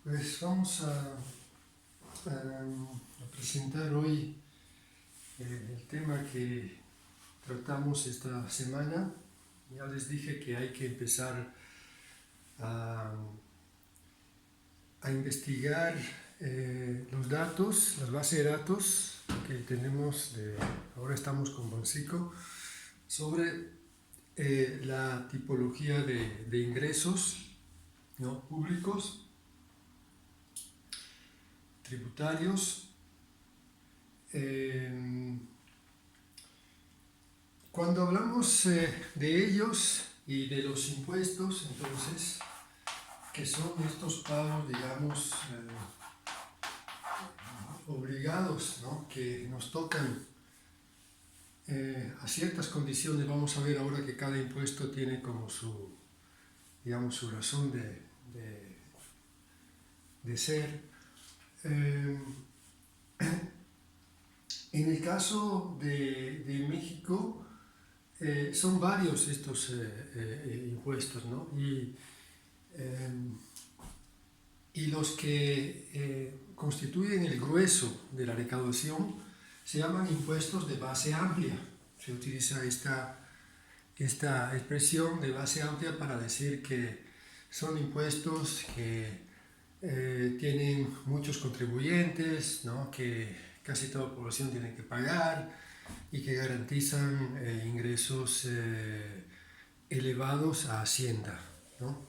Pues vamos a presentar hoy el tema que tratamos esta semana. Ya les dije que hay que empezar a investigar los datos, las bases de datos que tenemos, ahora estamos con Bonsico, sobre la tipología de ingresos, ¿no?, públicos, tributarios. Cuando hablamos de ellos y de los impuestos, entonces, que son estos pagos, digamos, obligados, ¿no?, que nos tocan a ciertas condiciones. Vamos a ver ahora que cada impuesto tiene como su, digamos, su razón de ser. En el caso de México, son varios estos impuestos, ¿no? Y los que constituyen el grueso de la recaudación se llaman impuestos de base amplia. Se utiliza esta expresión de base amplia para decir que son impuestos que tienen muchos contribuyentes, ¿no?, que casi toda la población tiene que pagar y que garantizan ingresos elevados a Hacienda, ¿no?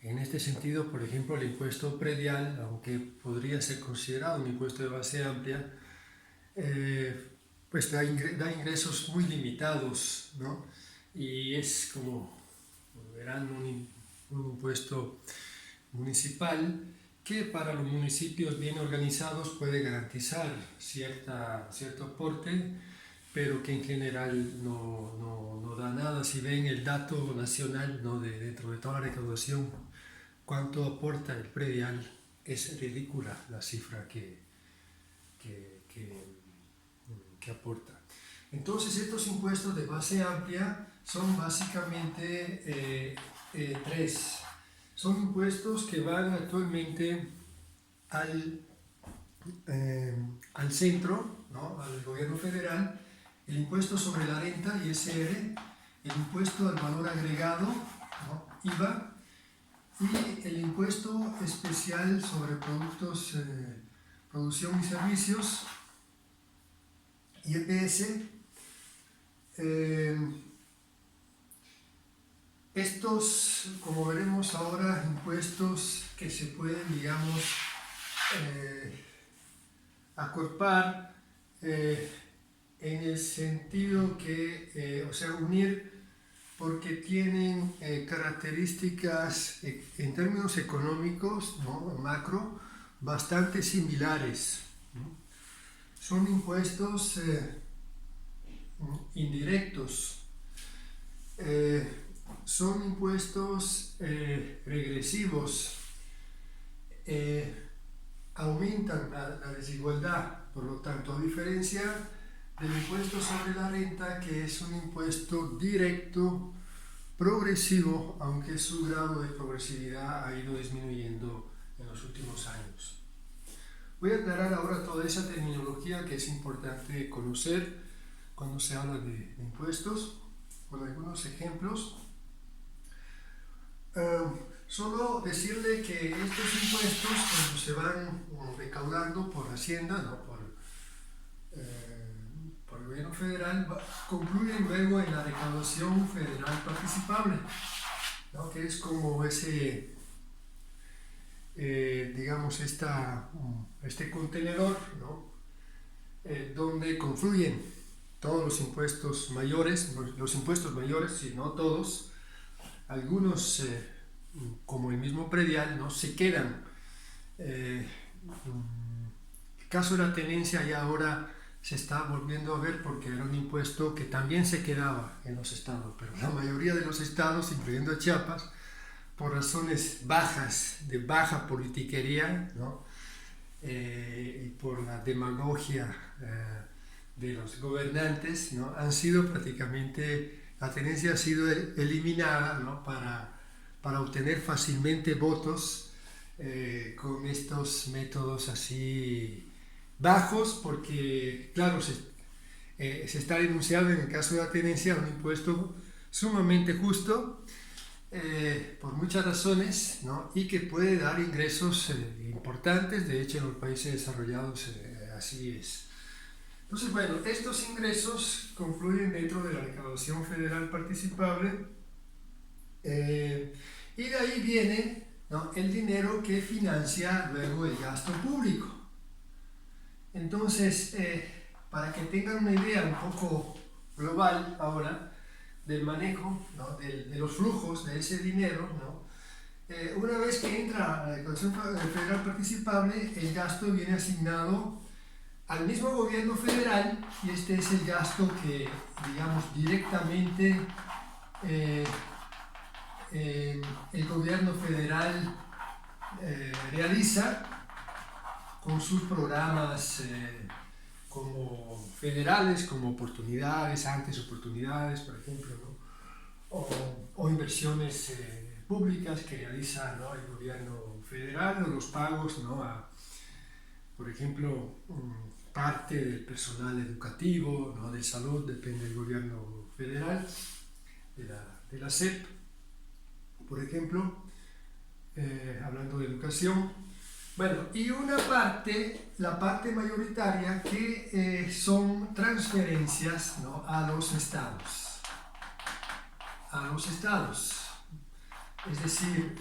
En este sentido, por ejemplo, el impuesto predial, aunque podría ser considerado un impuesto de base amplia, pues da ingresos muy limitados, ¿no? Y es, como verán, un impuesto municipal que para los municipios bien organizados puede garantizar cierto aporte, pero que en general no da nada. Si ven el dato nacional, ¿no?, dentro de toda la recaudación, cuánto aporta el predial, es ridícula la cifra que aporta. Entonces, estos impuestos de base amplia son básicamente tres. Son impuestos que van actualmente al centro, ¿no?, al gobierno federal: el impuesto sobre la renta, ISR, el impuesto al valor agregado, ¿no?, IVA, y el impuesto especial sobre productos, producción y servicios, IEPS. Estos, como veremos ahora, impuestos que se pueden, digamos, acorpar en el sentido que, o sea, unir, porque tienen características en términos económicos, ¿no?, macro, bastante similares, ¿no? Son impuestos indirectos. Son impuestos regresivos, aumentan la desigualdad, por lo tanto, a diferencia del impuesto sobre la renta, que es un impuesto directo, progresivo, aunque su grado de progresividad ha ido disminuyendo en los últimos años. Voy a aclarar ahora toda esa terminología que es importante conocer cuando se habla de impuestos, con algunos ejemplos. Solo decirle que estos impuestos, cuando se van recaudando por Hacienda, ¿no?, por el gobierno federal, concluyen luego en la recaudación federal participable, ¿no?, que es como ese, digamos, este contenedor, ¿no?, donde confluyen todos los impuestos mayores, si no todos. Algunos, como el mismo predial, ¿no?, se quedan. El caso de la tenencia ya ahora se está volviendo a ver, porque era un impuesto que también se quedaba en los estados, pero la mayoría de los estados, incluyendo a Chiapas, por razones de baja politiquería, ¿no?, y por la demagogia de los gobernantes, ¿no?, han sido prácticamente, la tenencia ha sido eliminada, ¿no?, para obtener fácilmente votos con estos métodos así bajos, porque claro, se está denunciando en el caso de la tenencia un impuesto sumamente justo por muchas razones, ¿no? Y que puede dar ingresos importantes. De hecho, en los países desarrollados así es. Entonces, bueno, estos ingresos confluyen dentro de la recaudación federal participable y de ahí viene, ¿no?, el dinero que financia luego el gasto público. Entonces, para que tengan una idea un poco global ahora del manejo, ¿no?, de los flujos de ese dinero, ¿no?, una vez que entra a la recaudación federal participable, el gasto viene asignado al mismo gobierno federal y este es el gasto que, digamos, directamente el gobierno federal realiza con sus programas como federales, como oportunidades, antes oportunidades, por ejemplo, ¿no?, o inversiones públicas que realiza, ¿no?, el gobierno federal, o los pagos, ¿no?, por ejemplo, parte del personal educativo, ¿no?, de salud, depende del gobierno federal, de la SEP, por ejemplo, hablando de educación. Bueno, y una parte, la parte mayoritaria, que son transferencias, ¿no?, a los estados. A los estados. Es decir,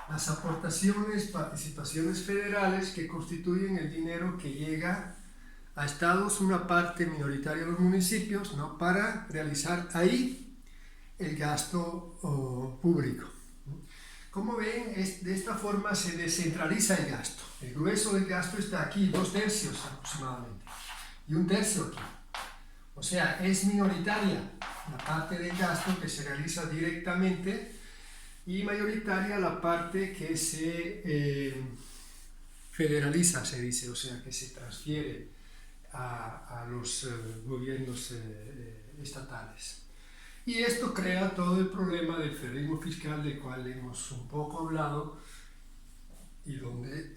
las aportaciones, participaciones federales que constituyen el dinero que llega a estados, una parte minoritaria de los municipios, ¿no?, para realizar ahí el gasto público. Como ven, de esta forma se descentraliza el gasto. El grueso del gasto está aquí, 2/3 aproximadamente, y 1/3 aquí. O sea, es minoritaria la parte del gasto que se realiza directamente y mayoritaria la parte que se federaliza, se dice, o sea, que se transfiere a los gobiernos estatales. Y esto crea todo el problema del federalismo fiscal, del cual hemos un poco hablado y donde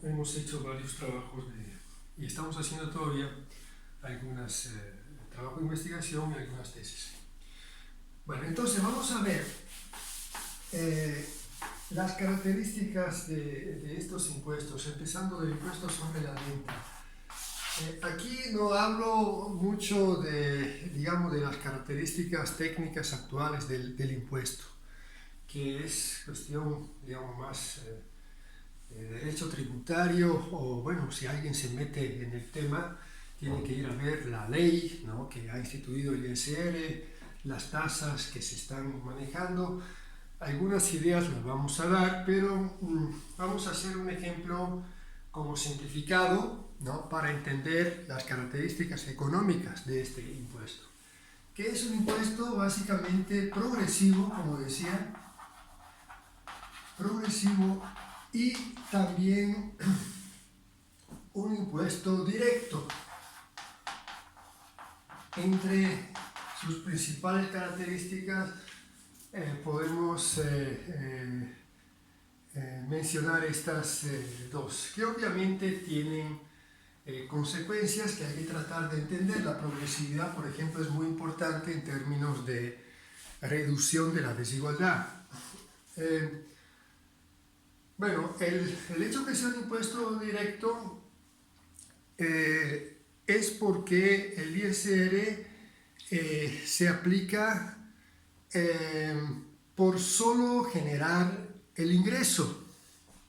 hemos hecho varios trabajos y estamos haciendo todavía algunos trabajos de investigación y algunas tesis. Bueno, entonces vamos a ver las características de estos impuestos, empezando del impuesto sobre la renta. Aquí no hablo mucho digamos, de las características técnicas actuales del impuesto, que es cuestión, digamos, más de derecho tributario, o bueno, si alguien se mete en el tema, tiene que ir a ver la ley, ¿no?, que ha instituido el ISR, las tasas que se están manejando. Algunas ideas las vamos a dar, pero vamos a hacer un ejemplo como simplificado, ¿no?, para entender las características económicas de este impuesto, que es un impuesto básicamente progresivo, como decía, progresivo, y también un impuesto directo. Entre sus principales características podemos mencionar estas dos, que obviamente tienen consecuencias que hay que tratar de entender. La progresividad, por ejemplo, es muy importante en términos de reducción de la desigualdad. Bueno, el hecho que sea un impuesto directo es porque el ISR se aplica por solo generar el ingreso,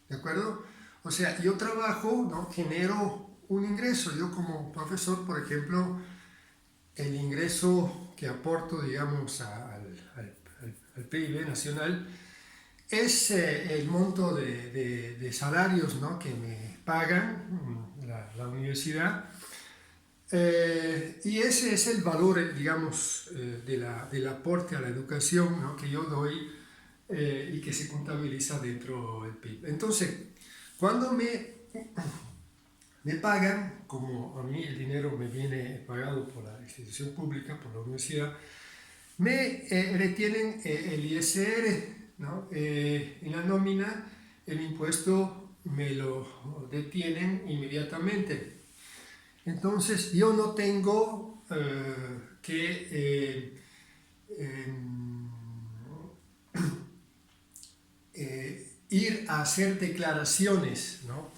¿de acuerdo? O sea, yo trabajo, ¿no?, genero un ingreso. Yo como profesor, por ejemplo, el ingreso que aporto, digamos, al PIB nacional es el monto de salarios, ¿no?, que me pagan la universidad. Y ese es el valor, digamos, del aporte a la educación, ¿no?, que yo doy y que se contabiliza dentro del PIB. Entonces, cuando me pagan, como a mí el dinero me viene pagado por la institución pública, por la universidad, me retienen el ISR, ¿no?, en la nómina. el impuesto me lo detienen inmediatamente. Entonces yo no tengo que ir a hacer declaraciones, ¿no?,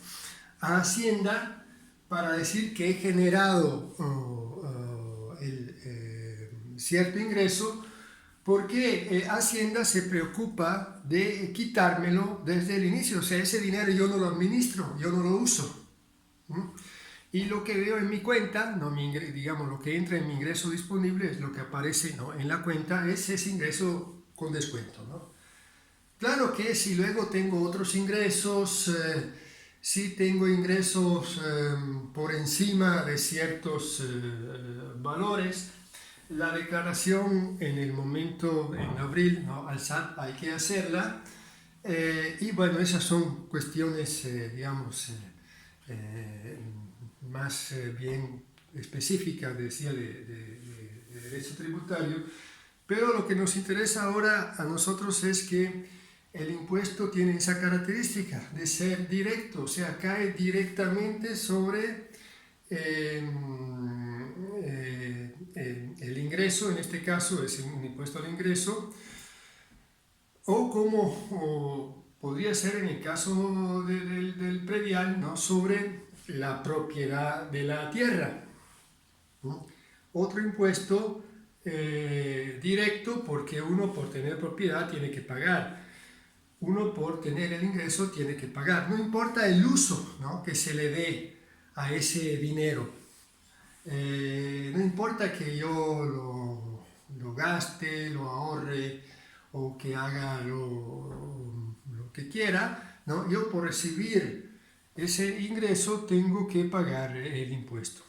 a Hacienda para decir que he generado cierto ingreso, porque Hacienda se preocupa de quitármelo desde el inicio. O sea, ese dinero yo no lo administro, yo no lo uso. Y lo que veo en mi cuenta, no, digamos, lo que entra en mi ingreso disponible es lo que aparece, ¿no?, en la cuenta, es ese ingreso con descuento, ¿no? Claro que si luego tengo otros ingresos, si tengo ingresos por encima de ciertos valores, la declaración en el momento, en abril, ¿no?, al SAT hay que hacerla. Y bueno, esas son cuestiones, digamos, más bien específicas, decía, de derecho tributario. Pero lo que nos interesa ahora a nosotros es que el impuesto tiene esa característica de ser directo, o sea, cae directamente sobre el ingreso. En este caso es un impuesto al ingreso, o como podría ser en el caso del predial, ¿no?, sobre la propiedad de la tierra, ¿no? Otro impuesto directo, porque uno por tener propiedad tiene que pagar, uno por tener el ingreso tiene que pagar, no importa el uso, ¿no?, que se le dé a ese dinero. No importa que yo lo gaste, lo ahorre o que haga lo que quiera, ¿no?, yo por recibir ese ingreso tengo que pagar el impuesto.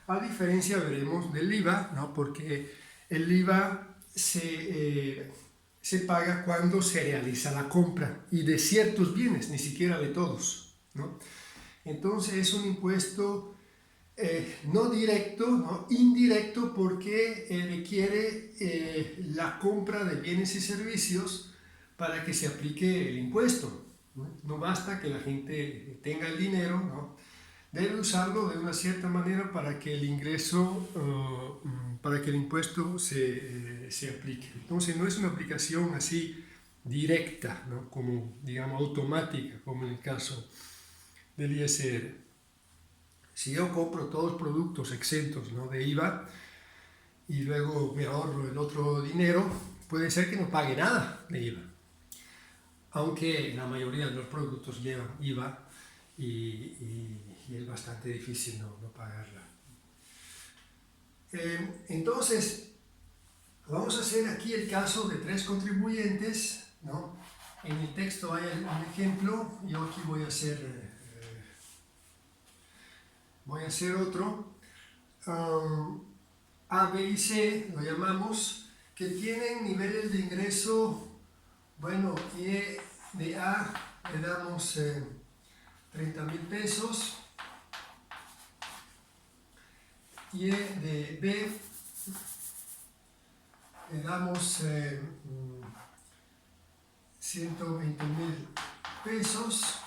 A diferencia, veremos, del IVA, ¿no?, porque el IVA se paga cuando se realiza la compra, y de ciertos bienes, ni siquiera de todos, ¿no? Entonces es un impuesto no directo, ¿no?, indirecto, porque requiere la compra de bienes y servicios para que se aplique el impuesto, ¿no? No basta que la gente tenga el dinero, ¿no?, debe usarlo de una cierta manera para que el ingreso, para que el impuesto se aplique. Entonces no es una aplicación así directa, ¿no?, como, digamos, automática, como en el caso del ISR. Si yo compro todos productos exentos, ¿no?, de IVA, y luego me ahorro el otro dinero, puede ser que no pague nada de IVA, aunque la mayoría de los productos llevan IVA, y es bastante difícil no pagarla. Entonces, vamos a hacer aquí el caso de 3 contribuyentes, ¿no? En el texto hay un ejemplo, yo aquí voy a hacer otro. A, B y C, lo llamamos, que tienen niveles de ingreso, bueno, y de A le damos 30,000 pesos, y de B le damos 120,000 pesos,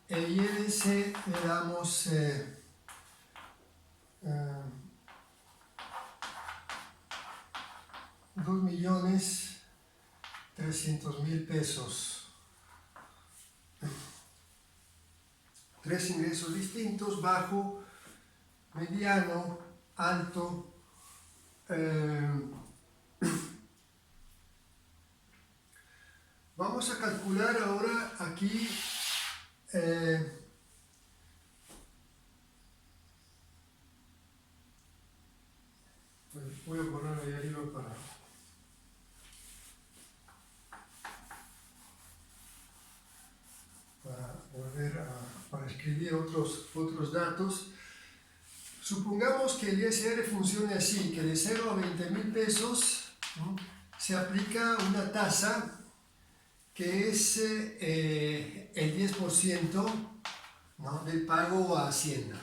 y de C le damos 2,300,000 pesos. 3 ingresos distintos: bajo, mediano, alto. Vamos a calcular ahora aquí voy a poner ahí arriba para volver para escribir otros datos. Supongamos que el ISR funcione así, que de 0 a 20,000 pesos, ¿no?, se aplica una tasa que es el 10%, ¿no?, del pago a Hacienda.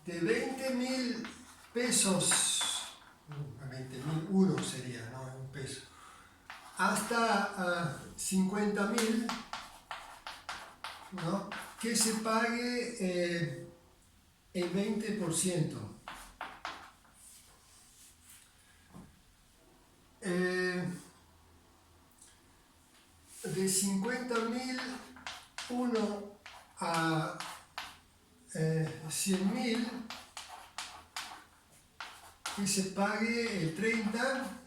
De 20,000 pesos, a 20,001 sería, ¿no?, un peso. hasta 50.000, ¿no? Que se pague el 20%. De 50.000 a 100.000 que se pague el 30,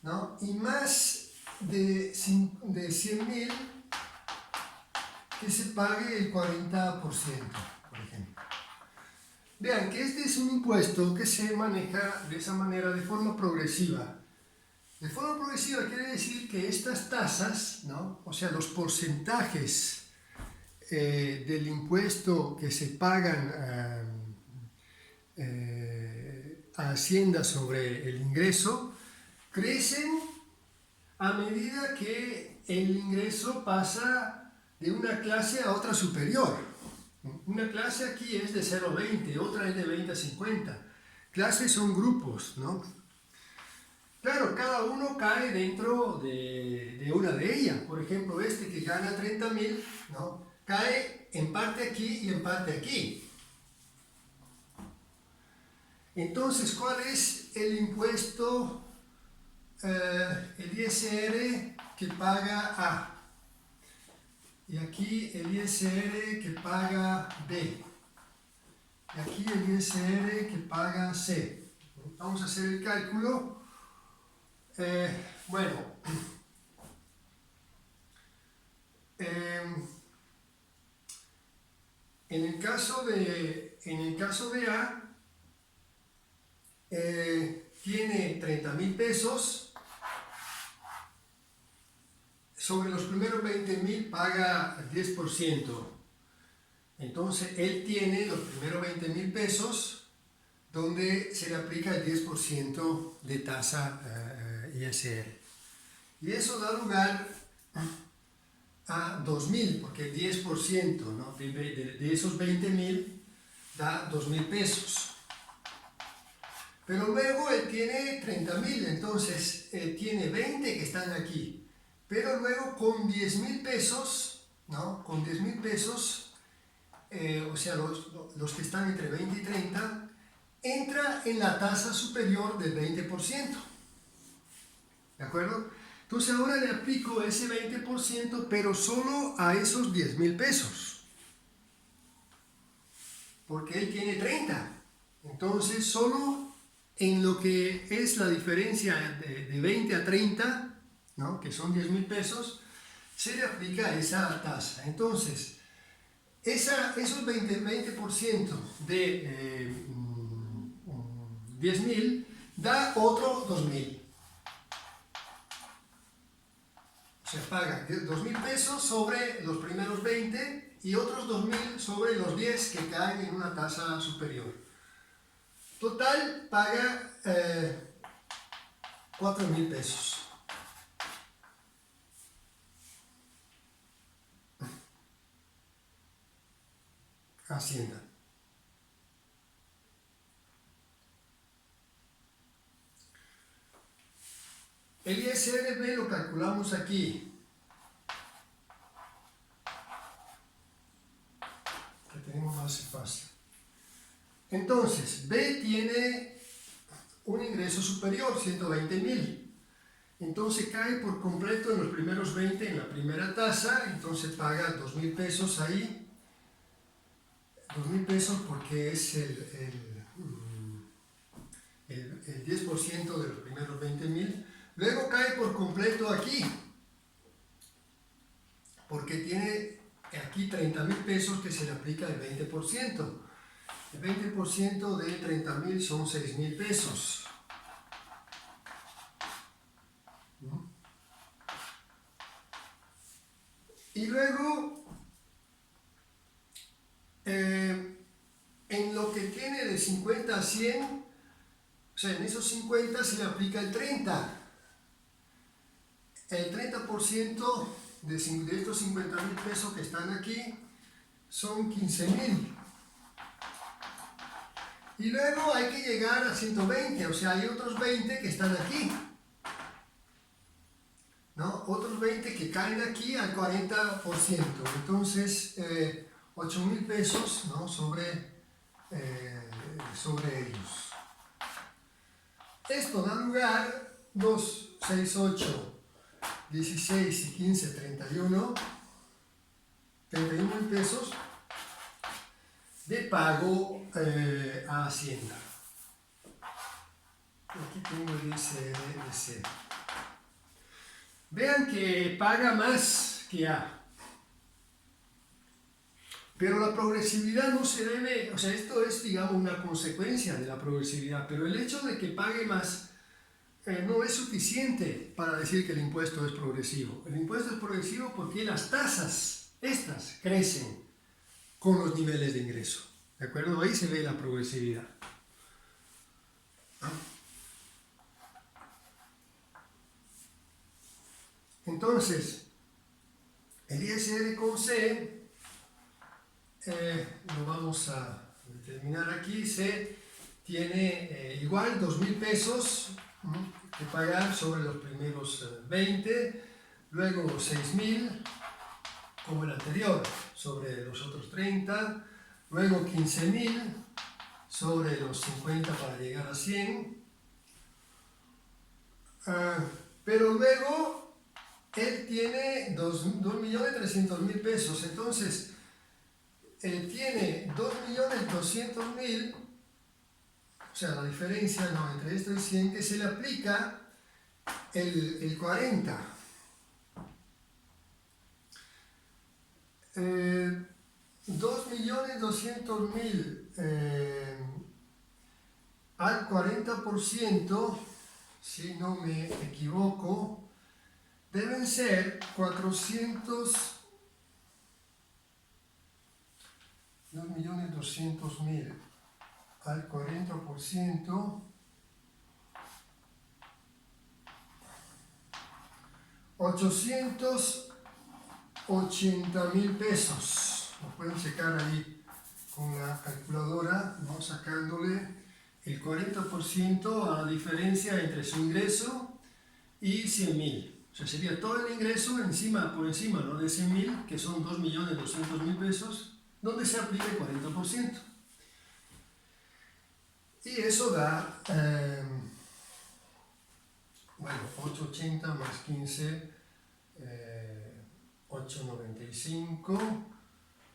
¿no? Y más de 100.000 que se pague el 40%, por ejemplo. Vean que este es un impuesto que se maneja de esa manera, de forma progresiva. De forma progresiva quiere decir que estas tasas, ¿no? O sea, los porcentajes del impuesto que se pagan a Hacienda sobre el ingreso, crecen a medida que el ingreso pasa de una clase a otra superior. Una clase aquí es de 0 a 20, otra es de 20 a 50. Clases son grupos, ¿no? Claro, cada uno cae dentro de una de ellas. Por ejemplo, este que gana 30.000, ¿no? Cae en parte aquí y en parte aquí. Entonces, ¿cuál es el impuesto, el ISR que paga A? Y aquí el ISR que paga B. Y aquí el ISR que paga C. Vamos a hacer el cálculo. Bueno, en el caso de A, tiene 30.000 pesos, sobre los primeros 20.000 paga el 10%, entonces él tiene los primeros 20.000 pesos donde se le aplica el 10% de tasa ISR. Y eso da lugar a 2.000, porque el 10%, ¿no? de esos 20.000 da 2.000 pesos. Pero luego él tiene 30.000, entonces tiene 20 que están aquí. Pero luego con 10.000 pesos, ¿no? Con 10.000 pesos, o sea, los que están entre 20 y 30, entra en la tasa superior del 20%. ¿De acuerdo? Entonces ahora le aplico ese 20%, pero solo a esos 10.000 pesos. Porque él tiene 30. Entonces solo en lo que es la diferencia de 20 a 30, ¿no? Que son 10.000 pesos, se le aplica esa tasa. Entonces, esos 20% de 10.000 da otro 2.000. Se paga 2.000 pesos sobre los primeros 20 y otros 2.000 sobre los 10 que caen en una tasa superior. Total paga 4.000 pesos. Hacienda. El ISRB lo calculamos aquí. Que tenemos más espacio. Entonces, B tiene un ingreso superior, 120.000. Entonces cae por completo en los primeros 20 en la primera tasa, entonces paga 2.000 pesos ahí. 2.000 pesos porque es el 10% de los primeros 20.000. Luego cae por completo aquí, porque tiene aquí 30.000 pesos que se le aplica el 20%. El 20% de 30.000 son 6.000 pesos. Y luego, en lo que tiene de 50 a 100, o sea, en esos 50 se le aplica el 30. El 30% de estos 50.000 pesos que están aquí son 15.000. Y luego hay que llegar a 120, o sea, hay otros 20 que están aquí. 220 que caen aquí al 40%. Entonces, 8.000 pesos, ¿no? sobre ellos. Esto da lugar 2, 6, 8, 16 y 15, 31 mil pesos de pago a Hacienda. Aquí tengo el ISRC. Vean que paga más que A. Pero la progresividad no se debe, o sea, esto es, digamos, una consecuencia de la progresividad, pero el hecho de que pague más no es suficiente para decir que el impuesto es progresivo. El impuesto es progresivo porque las tasas, estas, crecen con los niveles de ingreso. ¿De acuerdo? Ahí se ve la progresividad. Entonces, el ISR con C, lo vamos a determinar aquí, C tiene igual 2.000 pesos que pagar sobre los primeros 20, luego 6.000 como el anterior sobre los otros 30, luego 15.000 sobre los 50 para llegar a 100, pero luego él tiene 2.300.000 pesos, entonces él tiene 2.200.000, o sea, la diferencia entre esto y 100, que se le aplica el 40. 2.200.000 al 40%, si no me equivoco, deben ser 2.200.000 al 40%, 880.000 pesos. Lo pueden checar ahí con la calculadora, ¿no? Sacándole el 40% a la diferencia entre su ingreso y 100.000. O sea, sería todo el ingreso por encima, ¿no? De 100.000, que son 2.200.000 pesos, donde se aplica el 40%. Y eso da, bueno, 880 más 15, 895,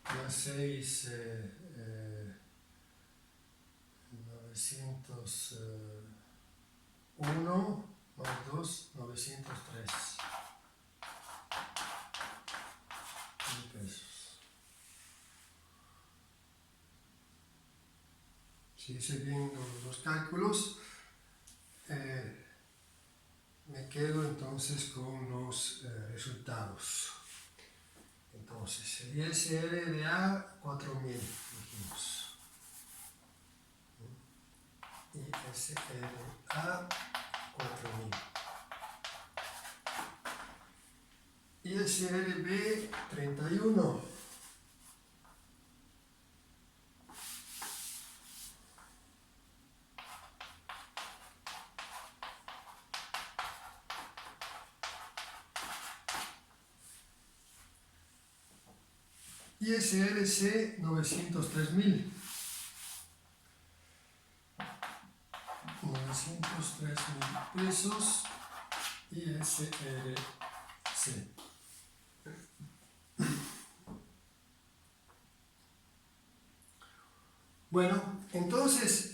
más 6, 901, más 2, 903 mil pesos. Si hice bien los cálculos, me quedo entonces con los resultados. Entonces, el ISR de A, 4.000, dijimos. ISR A, 4.000. ISR B, 31. ISRC, 903.000. 903.000 pesos. ISRC. Bueno, entonces,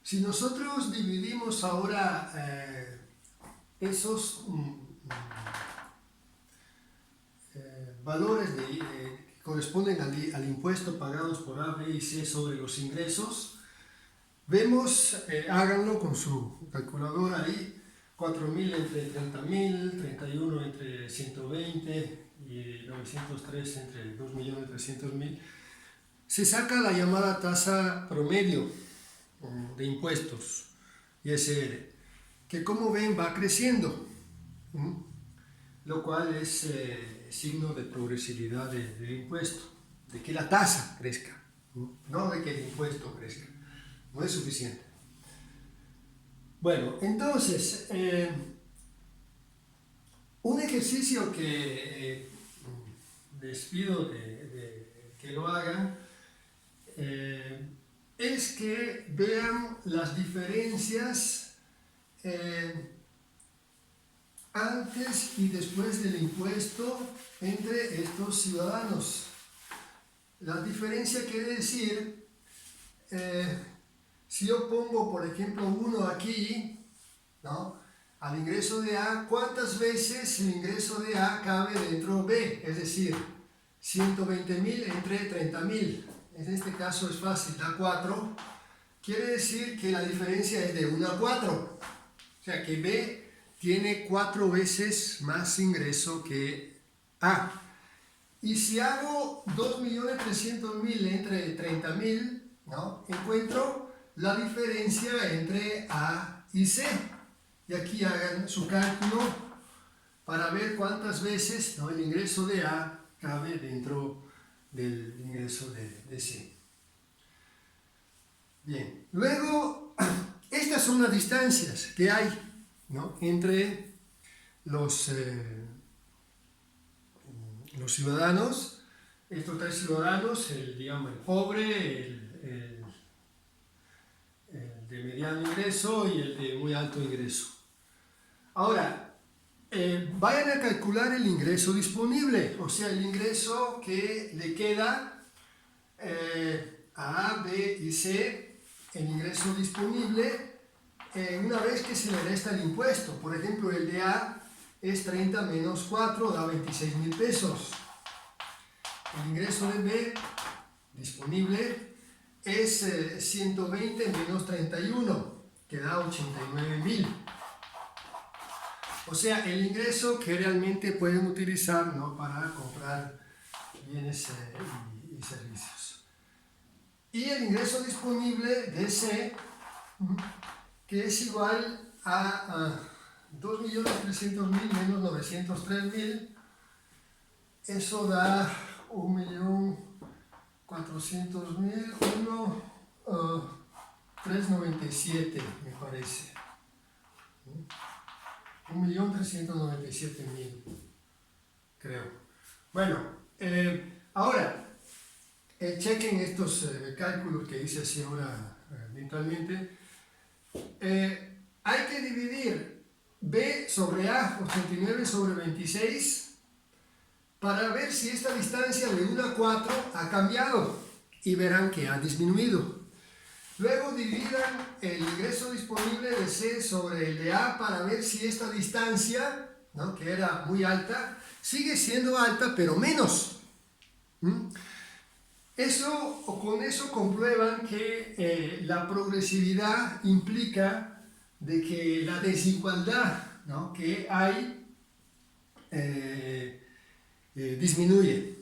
si nosotros dividimos ahora esos valores que corresponden al impuesto pagados por A, B y C sobre los ingresos, vemos, háganlo con su calculadora ahí, 4.000 entre 30.000, 31 entre 120 y 903 entre 2.300.000, se saca la llamada tasa promedio de impuestos, ISR, que como ven va creciendo, lo cual es signo de progresividad del impuesto, de que la tasa crezca, no de que el impuesto crezca, no es suficiente. Bueno, entonces, un ejercicio que les pido que lo hagan es que vean las diferencias antes y después del impuesto entre estos ciudadanos. La diferencia quiere decir, si yo pongo, por ejemplo, 1 aquí, ¿no?, al ingreso de A, ¿cuántas veces el ingreso de A cabe dentro B? Es decir, 120.000 entre 30.000. En este caso es fácil, da 4. Quiere decir que la diferencia es de 1 a 4. O sea que B tiene 4 veces más ingreso que A. Y si hago 2.300.000 entre 30.000, ¿no?, encuentro la diferencia entre A y C. Y aquí hagan su cálculo para ver cuántas veces, ¿no?, el ingreso de A cabe dentro del ingreso de C. Bien, luego, estas son las distancias que hay, ¿no?, entre los ciudadanos, estos 3 ciudadanos, digamos, el pobre, el de mediano ingreso y el de muy alto ingreso. Ahora, vayan a calcular el ingreso disponible, o sea, el ingreso que le queda a A, B y C, el ingreso disponible, una vez que se le resta el impuesto. Por ejemplo, el de A es 30 menos 4, da 26.000 pesos. El ingreso de B disponible es 120 menos 31, que da 89.000. O sea, el ingreso que realmente pueden utilizar, ¿no?, para comprar bienes y servicios. Y el ingreso disponible de C, que es igual a 2.300.000 menos 903.000, eso da 1.400.000, 397, me parece. 1.397.000, creo. Bueno, ahora, chequen estos cálculos que hice así ahora mentalmente. Hay que dividir B sobre A, 89 sobre 26, para ver si esta distancia de 1 a 4 ha cambiado, y verán que ha disminuido. Luego dividan el ingreso disponible de C sobre el de A para ver si esta distancia, ¿no?, que era muy alta, sigue siendo alta pero menos. Con eso comprueban que la progresividad implica de que la desigualdad, ¿no?, que hay disminuye,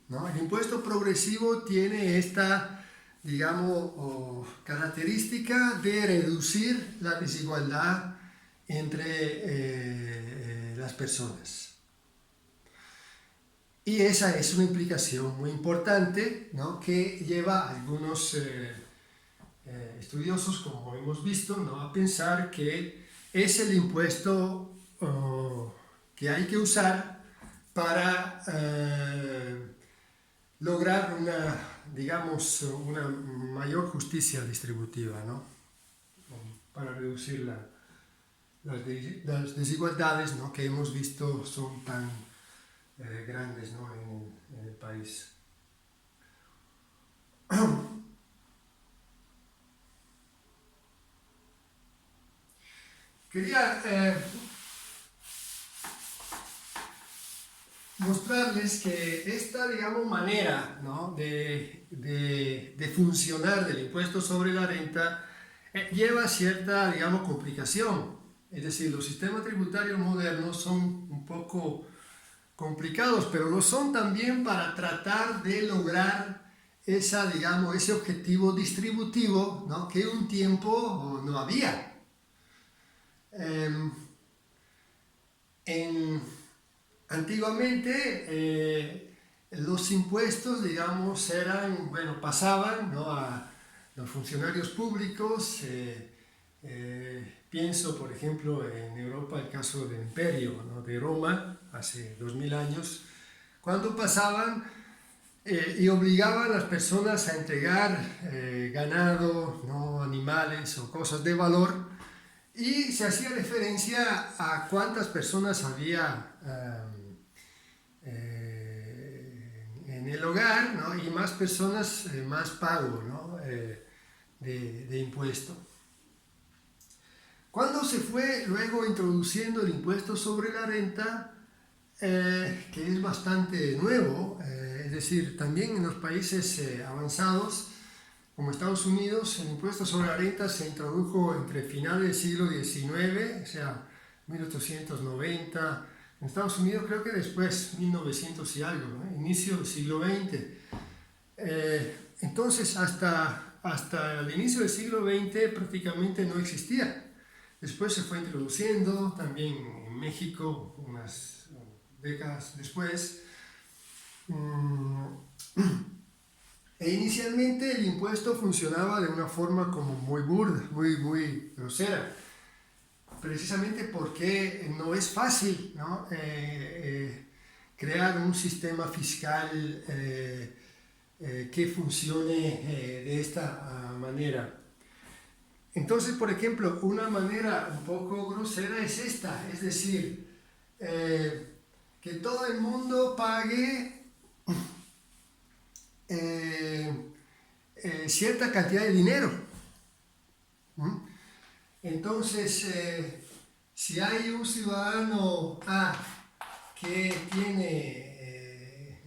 ¿no? El impuesto progresivo tiene esta, digamos, característica de reducir la desigualdad entre las personas. Y esa es una implicación muy importante, ¿no?, que lleva a algunos estudiosos, como hemos visto, ¿no?, a pensar que es el impuesto que hay que usar para lograr digamos, una mayor justicia distributiva, ¿no?, para reducir las desigualdades, ¿no?, que hemos visto son tan grandes, ¿no?, en el país. Quería mostrarles que esta, digamos, manera, ¿no?, de funcionar del impuesto sobre la renta lleva cierta, digamos, complicación. Es decir, los sistemas tributarios modernos son un poco complicados, pero lo son también para tratar de lograr digamos, ese objetivo distributivo, ¿no?, que un tiempo no había. Antiguamente los impuestos, digamos, pasaban, ¿no?, a los funcionarios públicos, Pienso, por ejemplo, en Europa, el caso del Imperio, ¿no? De Roma, hace 2000 años, cuando pasaban y obligaban a las personas a entregar ganado, ¿no? Animales o cosas de valor, y se hacía referencia a cuántas personas había en el hogar, ¿no? Y más personas, más pago, ¿no? De impuesto. Cuando se fue luego introduciendo el impuesto sobre la renta, que es bastante nuevo, es decir, también en los países avanzados, como Estados Unidos, el impuesto sobre la renta se introdujo entre finales del siglo XIX, o sea, 1890, en Estados Unidos creo que después, 1900 y algo, ¿no? Inicio del siglo XX. Entonces, hasta el inicio del siglo XX prácticamente no existía. Después se fue introduciendo, también en México, unas décadas después. E inicialmente el impuesto funcionaba de una forma como muy burda, muy grosera, precisamente porque no es fácil, ¿no? Crear un sistema fiscal que funcione de esta manera. Entonces, por ejemplo, una manera un poco grosera es esta, es decir, que todo el mundo pague cierta cantidad de dinero. Entonces, si hay un ciudadano A que tiene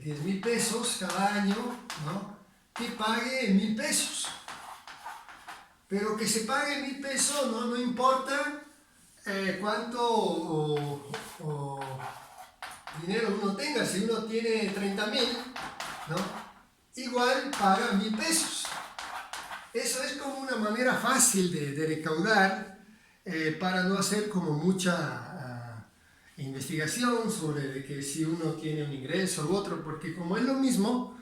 10,000 pesos cada año, ¿no? Que pague 1,000 pesos. Pero que se pague 1,000 pesos, no importa cuánto dinero uno tenga. Si uno tiene 30,000, ¿no? Igual paga 1,000 pesos. Eso es como una manera fácil de recaudar para no hacer como mucha investigación sobre de que si uno tiene un ingreso u otro, porque como es lo mismo,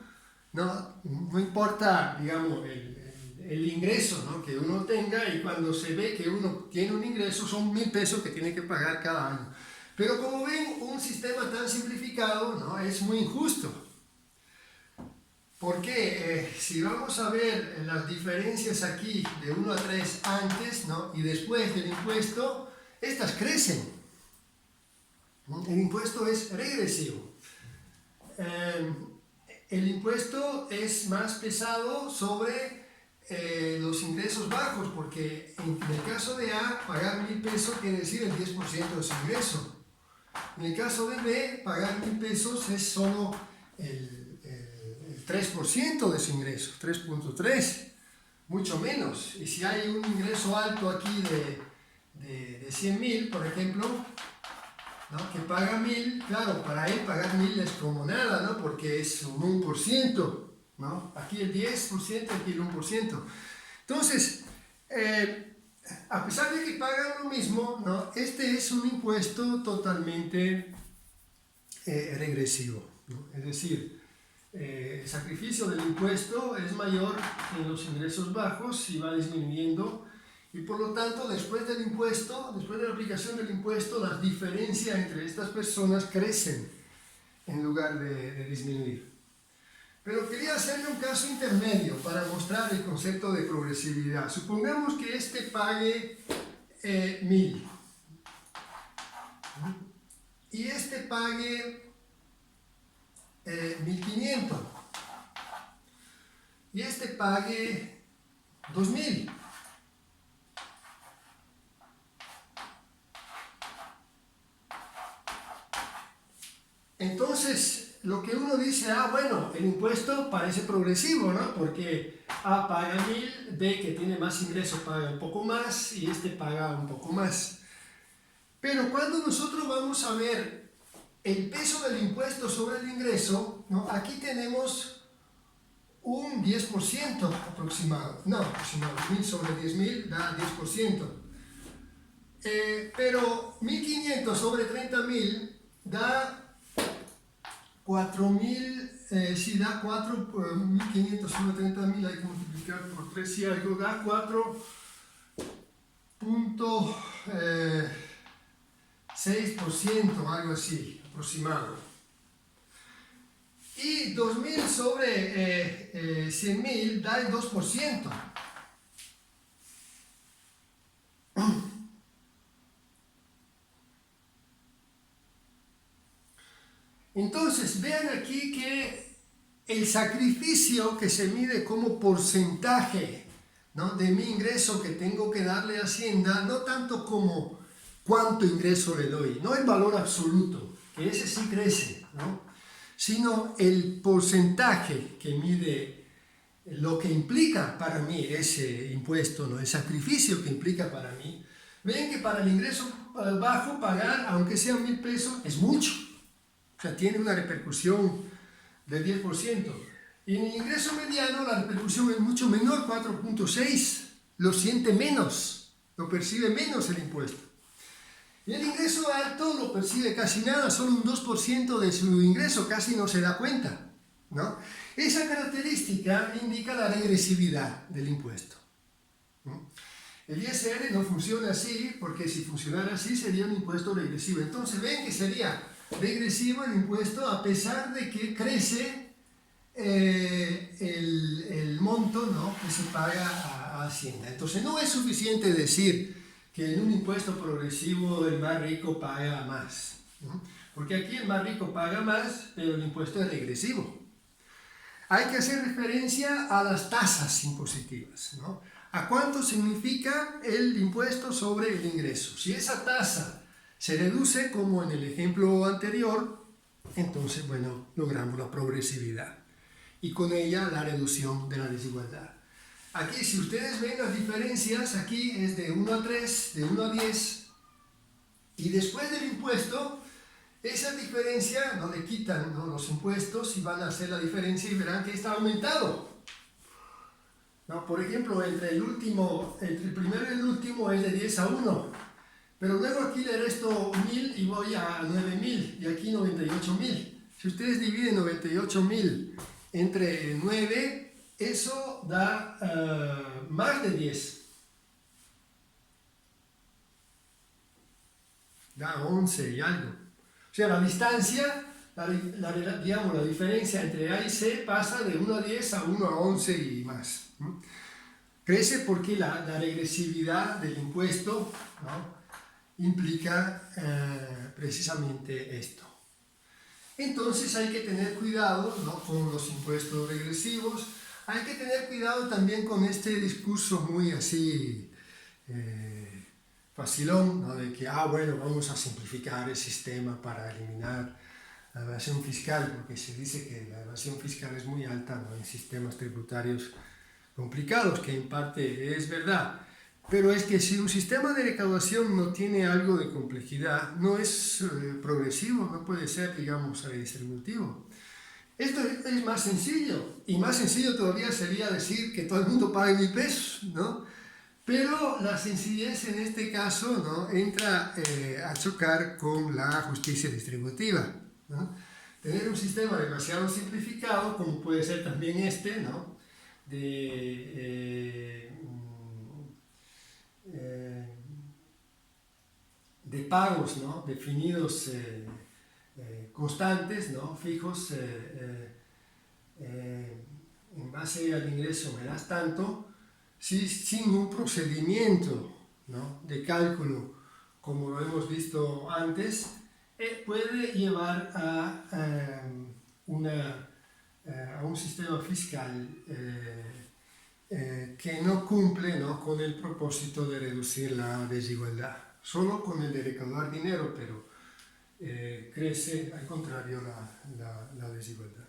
no importa, digamos, el ingreso, ¿no? Que uno tenga, y cuando se ve que uno tiene un ingreso son 1,000 pesos que tiene que pagar cada año. Pero como ven, un sistema tan simplificado, ¿no? Es muy injusto. Porque si vamos a ver las diferencias aquí de 1 a 3 antes, ¿no? Y después del impuesto, estas crecen. El impuesto es regresivo. El impuesto es más pesado sobre los ingresos bajos, porque en el caso de A, pagar 1,000 pesos quiere decir el 10% de su ingreso. En el caso de B, pagar 1,000 pesos es solo el 3% de su ingreso, 3.3, mucho menos. Y si hay un ingreso alto aquí de 100,000, por ejemplo, ¿no? Que paga 1,000, claro, para él pagar 1,000 es como nada, ¿no? Porque es un 1%, ¿no? Aquí el 10%, aquí el 1%. Entonces, a pesar de que pagan lo mismo, ¿no? Este es un impuesto totalmente regresivo, ¿no? Es decir, el sacrificio del impuesto es mayor en los ingresos bajos y va disminuyendo, y por lo tanto después del impuesto, después de la aplicación del impuesto, las diferencias entre estas personas crecen en lugar de disminuir. Pero quería hacerle un caso intermedio para mostrar el concepto de progresividad. Supongamos que este pague 1,000 y este pague 1,500 y este pague 2,000. Entonces, lo que uno dice, bueno, el impuesto parece progresivo, ¿no? Porque A paga 1,000, B, que tiene más ingresos, paga un poco más, y este paga un poco más. Pero cuando nosotros vamos a ver el peso del impuesto sobre el ingreso, ¿no? Aquí tenemos un 10% aproximado. No, aproximado, 1,000 sobre 10,000 da 10%. Pero 1,500 sobre 30,000 da 4,000, si da 4, 1,500 sobre 30,000 hay que multiplicar por 3 y algo, da 4 0.6%, algo así, aproximado. Y 2.000 sobre 100.000 da el 2%. Entonces, vean aquí que el sacrificio que se mide como porcentaje, ¿no?, de mi ingreso que tengo que darle a Hacienda, no tanto como cuánto ingreso le doy, no el valor absoluto, que ese sí crece, ¿no?, sino el porcentaje que mide lo que implica para mí ese impuesto, ¿no?, el sacrificio que implica para mí. Ven que para el ingreso bajo pagar, aunque sean 1.000 pesos, es mucho. O sea, tiene una repercusión del 10%. Y en el ingreso mediano la repercusión es mucho menor, 4.6. Lo siente menos, lo percibe menos el impuesto. Y el ingreso alto lo percibe casi nada, solo un 2% de su ingreso, casi no se da cuenta, ¿no? Esa característica indica la regresividad del impuesto. El ISR no funciona así, porque si funcionara así sería un impuesto regresivo. Entonces ven que sería regresivo el impuesto a pesar de que crece el monto, ¿no?, que se paga a Hacienda. Entonces no es suficiente decir que en un impuesto progresivo el más rico paga más, ¿no?, porque aquí el más rico paga más, pero el impuesto es regresivo. Hay que hacer referencia a las tasas impositivas, ¿no?, a cuánto significa el impuesto sobre el ingreso. Si esa tasa se reduce como en el ejemplo anterior, entonces, bueno, logramos la progresividad y con ella la reducción de la desigualdad. Aquí, si ustedes ven las diferencias, aquí es de 1 a 3, de 1 a 10, y después del impuesto, esa diferencia no le quitan, ¿no?, los impuestos y van a hacer la diferencia y verán que está aumentado. ¿No? Por ejemplo, entre el primero y el último es de 10 a 1, pero luego aquí le resto 1.000 y voy a 9.000 y aquí 98.000. Si ustedes dividen 98.000 entre 9, eso da más de 10. Da 11 y algo. O sea, la distancia, digamos, la diferencia entre A y C pasa de 1 a 10 a 1 a 11 y más. Crece porque la regresividad del impuesto, ¿no?, implica precisamente esto. Entonces hay que tener cuidado, ¿no?, con los impuestos regresivos. Hay que tener cuidado también con este discurso muy así facilón, ¿no?, de que, bueno, vamos a simplificar el sistema para eliminar la evasión fiscal, porque se dice que la evasión fiscal es muy alta, ¿no?, en sistemas tributarios complicados, que en parte es verdad. Pero es que si un sistema de recaudación no tiene algo de complejidad, no es progresivo, no puede ser, digamos, redistributivo. Esto es más sencillo, y más sencillo todavía sería decir que todo el mundo pague 1.000 pesos, ¿no? Pero la sencillez en este caso, ¿no?, entra a chocar con la justicia distributiva, ¿no? Tener un sistema demasiado simplificado, como puede ser también este, ¿no?, de pagos, ¿no?, definidos constantes, ¿no?, fijos, en base al ingreso me das tanto, sin un procedimiento, ¿no?, de cálculo como lo hemos visto antes, puede llevar a un sistema fiscal que no cumple, ¿no?, con el propósito de reducir la desigualdad, solo con el de recaudar dinero, pero crece al contrario la desigualdad.